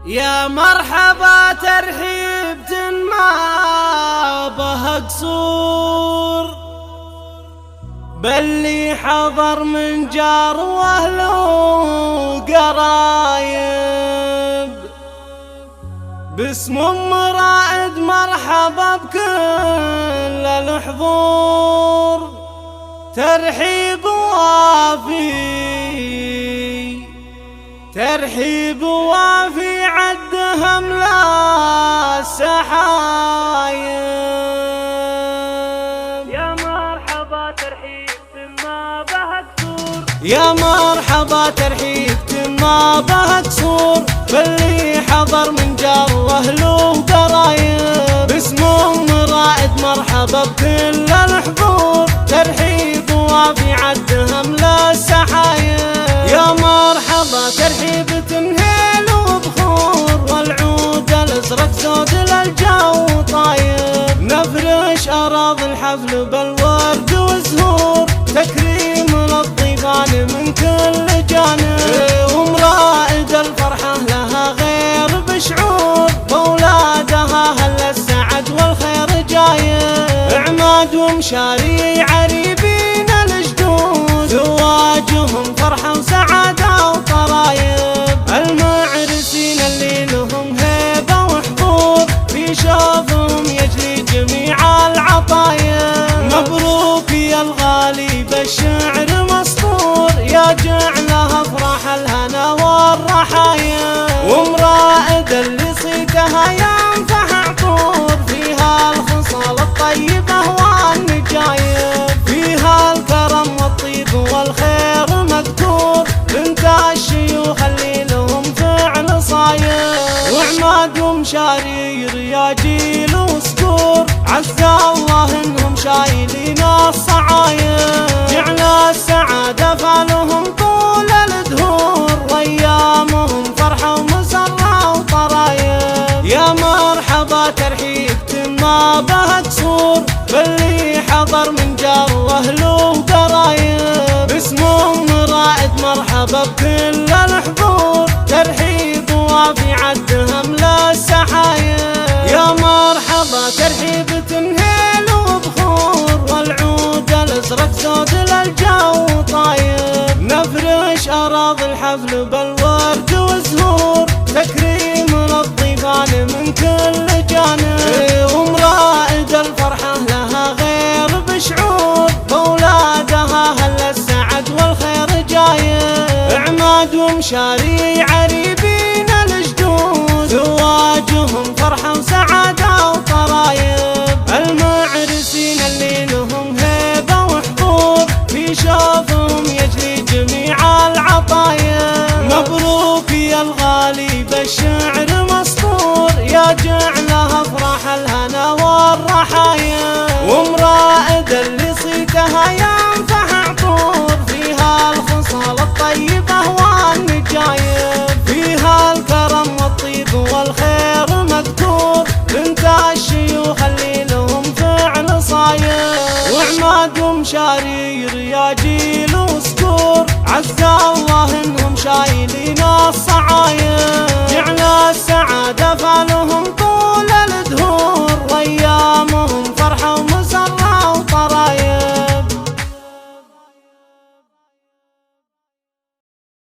يا مرحبا ترحيب ما به قصور، باللي حضر من جار واهل وقرايب، باسم ام رائد مرحبا بكل الحضور، ترحيب وافي ترحيب وافي عدهم لا السحايب. يا مرحبا ترحيب ما به قصور، يا مرحبا ترحيب ما به قصور، باللي حضر من جار واهل وقرايب، باسم ام رائد مرحبا بكل الحضور، ترحيب وافي عدهم لا السحايب. يا مرحبا ترحيب تنهيل وبخور، والعود الازرق زود للجو طايب، نفرش اراضي الحفل بالورد والزهور، تكريم للضيفان من كل جانب، ومرائد الفرحه لها غير بشعور، فاولادها هل السعد والخير جايب، اعماد ومشاري عريبين الجدود، زواجهم فرحه وسعاده وطرايب، المعرسين اللي لهم هيبه وحضور، في شوفهم يجلي جميع العطايب، مبروك يا الغالي بالشعر مسطور، يا جعلها افراح الهنا والرحايا، ومرائد اللي صيتها ينفح عطور، فيها الخصال الطيبه والنجايب، فيها الكرم والطيب والخير مذكور، بنت الشيوخ اللي لهم فعل صايب، وعماد ومشاري رياجيل وصقور، عسى الله انهم شايلين الصعايب، جعل السعاده فالهم طول الدهور، وايامهم فرحه ومسره وطرايب. يا مرحبا ترحيب ما به قصور، باللي حضر من جار واهل وقرايب، باسم ام رائد مرحبا بكل الحضور، ترحيب وافي عدهم لا السحايب. يا مرحبا ترحيب تنهيل وبخور، والعود الازرق زود للجو طايب، نفرش اراضي الحفل بالورد والزهور، تكريم للضيفان من كل جانب، ومرائد الفرحه لها غير بشعور، فاولادها هل السعد والخير جايب، اعماد ومشاري عريبين الجدود، زواجهم فرحه وسعاده وطرايب، المعرسين اللي لهم هيبه وحضور، في شوفهم يجلي جميع العطايب، مبروك يا الغالي بالشعر مسطور، يا جعلها افراح الهنا والرحايا، ومرائد اللي صيتها ينفح عطور، فيها الخصال الطيبه والنجايب، فيها الكرم والطيب والخير مذكور، بنت الشيوخ اللي لهم فعل صايب، وعماد ومشاري رياجيل وصقور، عسى الله انهم